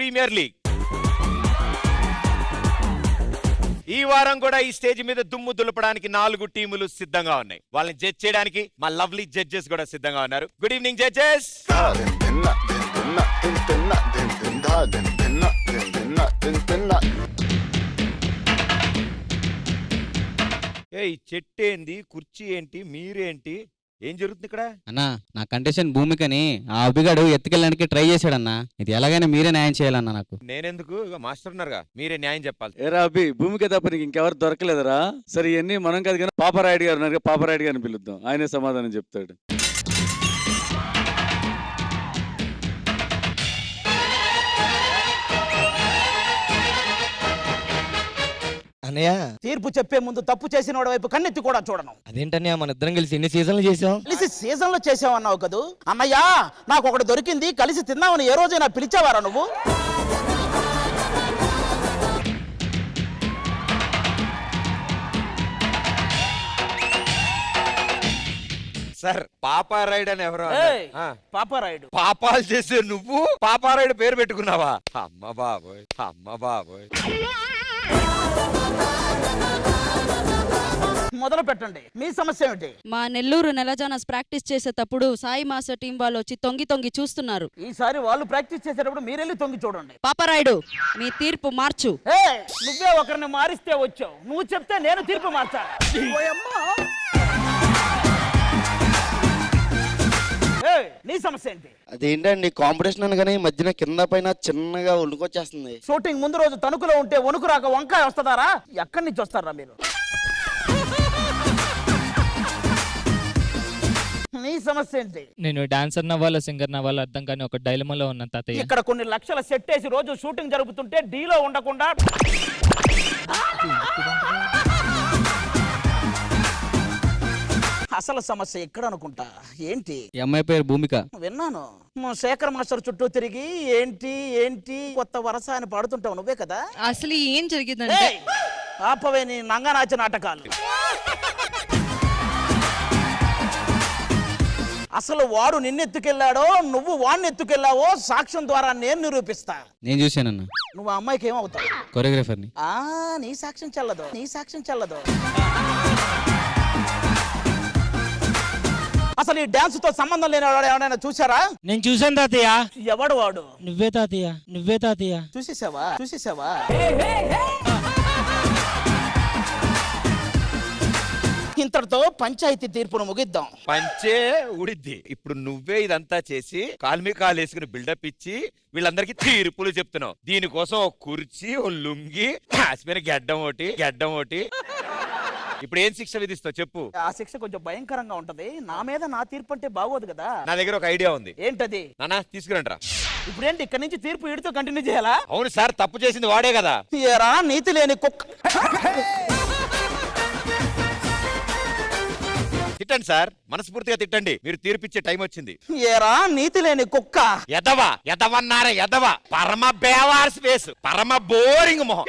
Premier league. ఈ వారం కూడా ఈ స్టేజ్ మీద దుమ్ము దులపడానికి 4 టీములు సిద్ధంగా ఉన్నాయి. వాళ్ళని జడ్జ్ చేయడానికి మా లవ్లీ జడ్జెస్ కూడా సిద్ధంగా ఉన్నారు. Good evening judges. ఏ చెట్టు ఏంది, కుర్చీ ఏంటి, మీరేంటి, ఏం జరుగుతుంది ఇక్కడ? అన్నా నా కండిషన్ భూమికని ఆ అభిగాడు ఎత్తుకెళ్ళడానికి ట్రై చేశాడన్నా. ఇది ఎలాగైనా మీరే న్యాయం చేయాలన్నా నాకు. నేనెందుకు, మాస్టర్ ఉన్నారుగా, మీరే న్యాయం చెప్పాలి. ఏరా అభి, భూమిక తప్ప నీకు ఇంకెవరు దొరకలేదరా? సరే ఇవన్నీ మనం కాదు కానీ పాపరాయుడు గారు ఉన్నారు, పాపరాయుడు గారిని పిలుద్దాం, ఆయనే సమాధానం చెప్తాడు. అన్నయ్య, తీర్పు చెప్పే ముందు తప్పు చేసిన వాడి వైపు కన్నెత్తి కూడా చూడను. అదేంటన్నయ్య, మన ఇద్దరం కలిసి ఎన్ని సీజన్లు చేసాం? కలిసి సీజన్ లో చేసావన్నావు కదూ అన్నయ్య. నాకు ఒకటి దొరికింది, కలిసి తిన్నామని ఏ రోజైనా పిలిచావారా నువ్వు? సార్ పాపారాయుడు అని ఎవరో పాపారాయుడు. పాపాలు చేసే నువ్వు పాపారాయుడు పేరు పెట్టుకున్నావా? అమ్మ బాబోయ్, అమ్మ బాబోయ్. మొదలు పెట్టండి, మీ సమస్య ఏమిటి? మా నెల్లూరు నెలజానస్ ప్రాక్టీస్ చేసేటప్పుడు సాయి మాస్టర్ టీం వాళ్ళు వచ్చి తొంగి తొంగి చూస్తున్నారు. ఈసారి వాళ్ళు ప్రాక్టీస్ చేసేటప్పుడు మీరెళ్ళి తొంగి చూడండి. పాపారాయుడు, మీ తీర్పు మార్చు. నువ్వే ఒకరిని మారిస్తే వచ్చావు, నువ్వు చెప్తే నేను తీర్పు మార్చాలి. నీ సమస్య ఏంటి? అదేంటండి, కాంపిటీషన్ అనగానే ఈ మధ్యన కింద పైన చిన్నగా వణుకొచ్చేస్తుంది. షూటింగ్ ముందు రోజు తణుకులో ఉంటే వణుకు రాక వంకాయ వస్తుందారా? ఎక్కడి నుంచి వస్తారా మీరు? నీ సమస్య ఏంటి? నేను డాన్సర్ నవ్వాలా సింగర్ నవ్వాలా అర్థం కానీ ఒక డైలమాలో ఉన్న తాతయ్య. ఇక్కడ కొన్ని లక్షల సెట్ వేసి రోజు షూటింగ్ జరుగుతుంటే డీలో ఉండకుండా అసలు సమస్య ఎక్కడ అనుకుంటా. ఏంటి? ఈ అమ్మాయి పేరు భూమిక. విన్నాను, శేఖర్ మాస్టర్ చుట్టూ తిరిగి ఏంటి ఏంటి కొత్త వరస అని పాడుతుంటావు, నువ్వే కదా? అసలు ఏం జరిగిందంటే, ఆపవే నీ నంగనాచి నాటకాలు. అసలు వాడు నిన్నెత్తుకెళ్ళాడో నువ్వు వాడిని ఎత్తుకెళ్ళావో సాక్ష్యం ద్వారా నేను నిరూపిస్తా. నేను చూశానన్నా. నువ్వు ఆ అమ్మాయికి ఏమవుతావు? కొరియోగ్రాఫర్ని. నీ సాక్ష్యం చెల్లదు, నీ సాక్ష్యం చెల్లదు. అసలు ఈ డాన్స్ తో సంబంధం లేని వాడు ఎవరైనా చూసారా? నేను చూసాను తాతయ్య. ఎవడు వాడు? నువ్వే తాతయ్య, నువ్వే తాతయ్య. చూసేసావా? చూసేసావా? ఇంతటితో పంచాయతీ తీర్పును ముగిద్దాం. పంచే ఊడిద్ది. ఇప్పుడు నువ్వే ఇదంతా చేసి కాలు కాలు వేసుకుని బిల్డప్ ఇచ్చి వీళ్ళందరికీ తీర్పులు చెప్తున్నావు. దీనికోసం ఒక కుర్చీ, ఓ లుంగి, కాశ్మీర్ గడ్డం ఒకటి. ఇప్పుడు ఏం శిక్ష విధిస్తావు చెప్పు? ఆ శిక్ష కొంచెం భయంకరంగా ఉంటది. నా మీద నా తీర్పు అంటే బాగోదు కదా. నా దగ్గర ఒక ఐడియా ఉంది. ఏంటది? నానా తీసుకురంట్రా. ఇప్పుడు ఏంటి, ఇక్కడ నుంచి తీర్పు ఈడితో కంటిన్యూ చేయాలా? అవును సార్, తప్పు చేసింది వాడే కదా. ఏరా నీతి లేని కుక్క. తిట్టండి సార్, మనస్ఫూర్తిగా తిట్టండి. మీరు తీర్పిచ్చే టైం వచ్చింది. ఏరా నీతి లేని కుక్క. ఎదవన్నారా ఎదవ, పరమ బేవార్ స్పేస్, పరమ బోరింగ్ మొహం.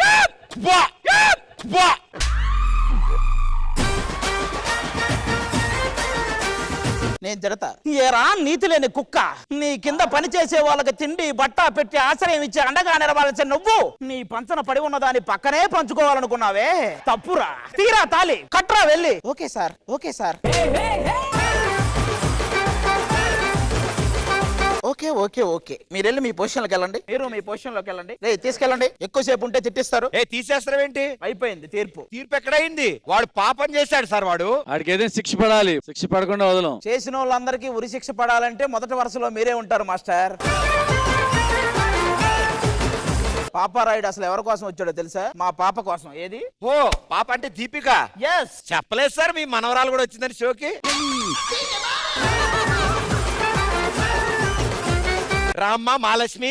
నేను తిడతా. ఏరా నీతి లేని కుక్క, నీ కింద పని చేసే వాళ్ళకి తిండి బట్ట పెట్టి ఆశ్రయం ఇచ్చి అండగా నిలవాల్సిన నువ్వు నీ పంచన పడి ఉన్న దాని పక్కనే పంచుకోవాలనుకున్నావే, తప్పురా. తీరా తాలి కట్రా వెళ్ళి. Okay sir, okay sir. Okay okay okay, మీరు వెళ్ళి మీ పొజిషన్లోకి వెళ్ళండి. మీరు మీ పొజిషన్లోకి వెళ్ళండి. తీసుకెళ్ళండి, ఎక్కువసేపు ఉంటే తిట్టిస్తారు. తీసేస్తారేంటి? అయిపోయింది తీర్పు. తీర్పు ఎక్కడైంది? వాడు పాపం చేశాడు సార్. వాడికి ఏదైనా శిక్ష పడాలి, శిక్ష పడకుండా వదలం. చేసిన వాళ్ళందరికీ ఉరి శిక్ష పడాలంటే మొదటి వరుసలో మీరే ఉంటారు మాస్టర్. పాపారాయుడు అసలు ఎవరి కోసం వచ్చాడో తెలుసా? మా పాప కోసం. ఏది? ఓ పాప అంటే దీపిక. ఎస్. చెప్పలేదు సార్, మీ మనవరాలు కూడా వచ్చిందని షోకి. రామ్మ Mahalakshmi.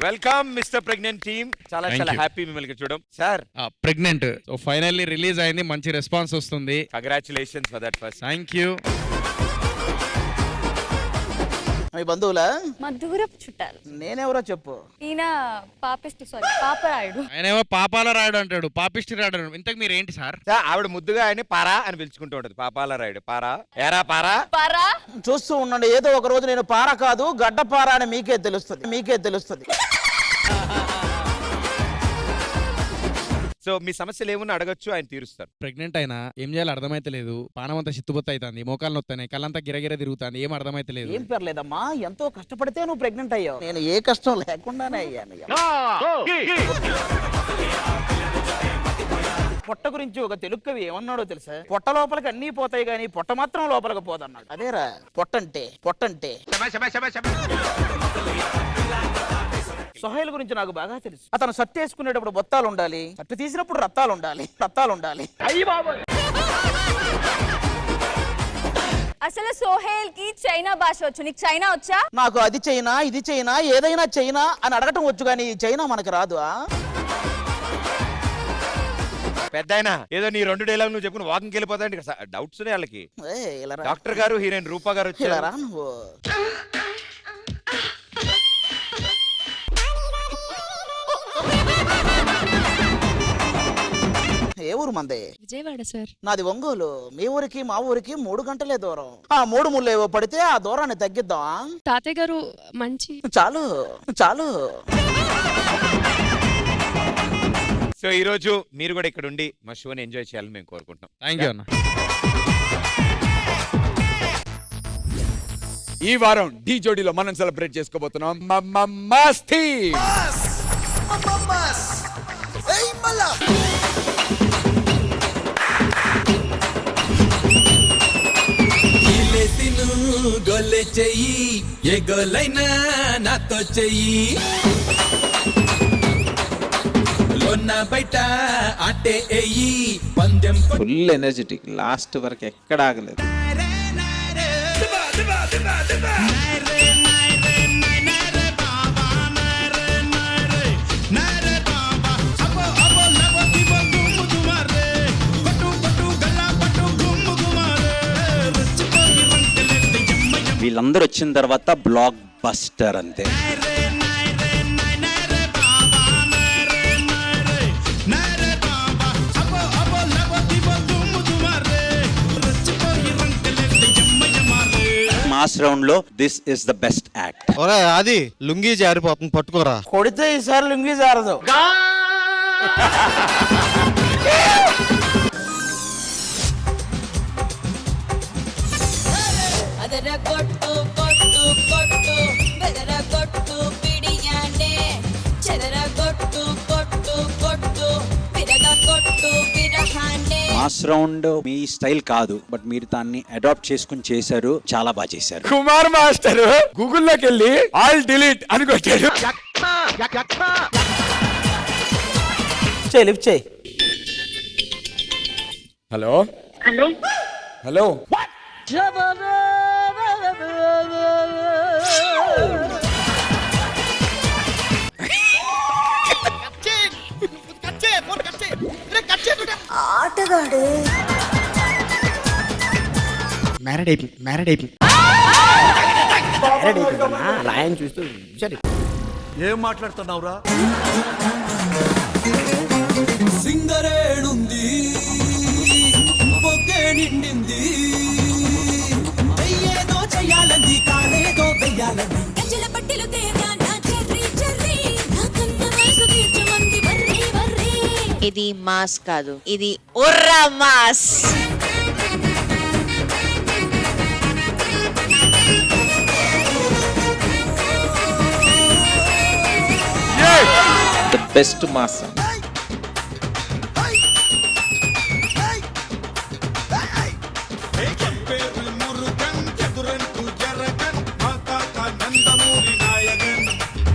Welcome mister pregnant team. చాలా హ్యాపీ మిమ్మల్ని చూడడం. సార్ ప్రెగ్నెంట్ ఫైనల్లీ రిలీజ్ అయింది, మంచి రెస్పాన్స్ వస్తుంది. Congratulations for that first. Thank you. మీ బంధువులా? మా దూరపు చుట్టాలు. నేనెవరో చెప్పు. ఈయన పాపరాయుడు. ఆయనేమో పాపాల రాయుడు అంటాడు, పాపిష్టి రాయుడు అంటాడు. ఇంతకు మీరు ఏంటి సార్? ఆవిడ ముద్దుగా ఆయన పారా అని పిలుచుకుంటూ ఉంటది. పాపాల రాయుడు పారా, ఏరా పారా. పారా చూస్తూ ఉండండి, ఏదో ఒక రోజు నేను పార కాదు గడ్డ పార అని మీకే తెలుస్తుంది. సో మీ సమస్యలు ఏమున్నా అడగచ్చు, ఆయన తీరుస్తారు. ప్రెగ్నెంట్ అయినా ఏం చేయాలో అర్థమైతే లేదు. పానం అంతా చిత్తుబొత్త అవుతుంది, మోకాలు నొత్తాయి, కళ్ళంతా గిరగిర తిరుగుతుంది, ఏం అర్థమైతే లేదు. ఏం పర్లేదమ్మా, ఎంతో కష్టపడితే నువ్వు ప్రెగ్నెంట్ అయ్యావు. నేను ఏ కష్టం లేకుండానే అయ్యాను. పొట్ట గురించి ఒక తెలుగు కవి ఏమన్నాడో తెలుసా? పొట్ట లోపలికి అన్నీ పోతాయి గానీ పొట్ట మాత్రం లోపలికి పోదన్నాడు. అదేరా పొట్టంటే. సోహైల్ గురించి నాకు బాగా తెలుసు. అతను షర్ట్ వేసుకునేటప్పుడు బొత్తాలు ఉండాలి, షర్ట్ తీసినప్పుడు రత్తాలు ఉండాలి. అసలు సోహేల్ కి చైనా భాష వచ్చు. నీకు చైనా వచ్చా? నాకు అది చైనా ఇది చైనా ఏదైనా చైనా అని అడగటం వచ్చు కానీ ఈ చైనా మనకు రాదు. పెద్దాయన ఏదో నీ 2 డైలాగ్ నువ్వు చెప్పుకుని వాకింగ్ వెళ్ళిపోతాయండి. డౌట్స్ వాళ్ళకి. డాక్టర్ గారు, హీరోయిన్ రూపా గారు వచ్చారా? నువ్వు ఏ ఊరు మందే? విజయవాడ సార్. నాది ఒంగోలు. మీ ఊరికి మా ఊరికి 3 గంటలే దూరం. ఆ 3 ముళ్ళు ఏవో పడితే ఆ దూరాన్ని తగ్గిద్దాం. తాతయ్య గారు మంచి. చాలు. సో ఈ రోజు మీరు కూడా ఇక్కడ ఉండి మా షోని ఎంజాయ్ చేయాలని మేము కోరుకుంటున్నాం. థ్యాంక్ యూ అన్న. ఈ వారం ఢీ జోడీలో మనం సెలబ్రేట్ చేసుకోబోతున్నాం మస్తీ. గొల్లె చెయ్యి ఏ గొల్లైనా నాతో చెయ్యి లోన బయట ఆటే ఎయ్యి పందెం. ఫుల్ ఎనర్జెటిక్, లాస్ట్ వరకు ఎక్కడ ఆగలేదు. వీళ్ళందరూ వచ్చిన తర్వాత బ్లాక్ బస్టర్ అంతే. మాస్ రౌండ్ లో this is the best act. అది లుంగీ జారిపోతుంది, పట్టుకోరా. కొడితే ఈసారి లుంగి జారదు. మాస్ రౌండ్ మీ స్టైల్ కాదు, బట్ మీరు దాన్ని అడాప్ట్ చేసుకుని చేశారు, చాలా బాగా చేశారు. కుమార్ మాస్టర్ గూగుల్లోకి వెళ్ళి ఆల్ డిలీట్ అని కొట్టాడు. లిఫ్ట్ చేయి. హలో. ఆటగాడు మ్యారేడ్ అయిపోయింది. చూస్తూ ఏం మాట్లాడుతున్నావురా? సింగరేణుంది పొగే నిండింది, ఏదో చెయ్యాలంది కాలేదో వెయ్యాలంది. ఇది మాస్ కాదు, ఇది ఉర్రా mass. The best mass.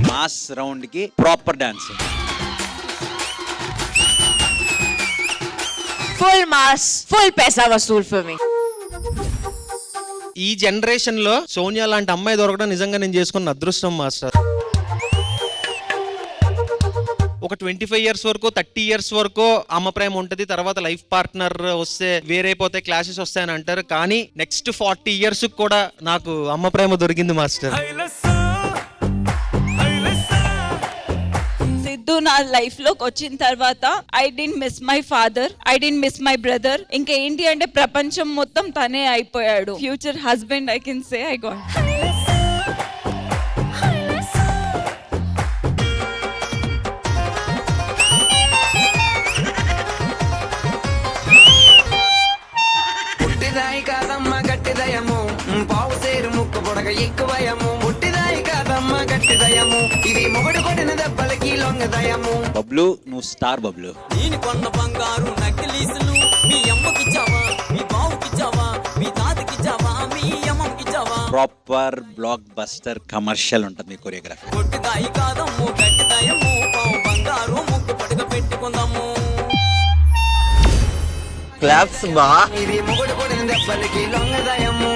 Mass round కి proper dancing. Full mass, full पैसा వసూల్ ఫర్ మీ. ఈ జనరేషన్ లో సోనియా లాంటి అమ్మాయి దొరకడం నిజంగా నేను చేసుకున్న అదృష్టం మాస్టర్. ఒక 25 ఇయర్స్ వరకు 30 ఇయర్స్ వరకు అమ్మ ప్రేమ ఉంటది, తర్వాత లైఫ్ పార్ట్నర్ వస్తే వేరైపోతే క్లాషెస్ వస్తాయని అంటారు. కానీ నెక్స్ట్ 40 ఇయర్స్ కూడా నాకు అమ్మ ప్రేమ దొరికింది మాస్టర్. సిద్ధు నా లైఫ్ లోకి వచ్చిన తర్వాత I didn't miss my father, I didn't miss my brother. ఇంకా ఏంటి అంటే ప్రపంచం మొత్తం తనే అయిపోయాడు. Future husband I can say I got. పుట్టిదాయి కాదమ్మ గట్టిదయము, పావు సేరు ముక్కు పొడగ ఎక్కువయము. పుట్టిదాయి కాదమ్మ గట్టిదయము, ఇది మొగడు కొట్టిన దెబ్బలకి లొంగదయము. బబ్లు, నువ్వు స్టార్ బబ్లు. నేను కొన్న బంగారు నక్కిలీసులు మీ అమ్మకిచ్చావా, మీ బావుకిచ్చావా, మీ తాతకిచ్చావా, మీ అమ్మకిచ్చావా. ప్రాపర్ బ్లాక్ బస్టర్ కమర్షియల్ ఉంటుంది మీ కొరియోగ్రఫీ. పుట్టిదాయి కాదమ్ము గట్టిదయము, పావు బంగారు ముక్కు పొడగ పెట్టుకుందాము. క్లాప్స్ బా. ఇది మొగడు కొట్టిన దెబ్బలకి లొంగదయము.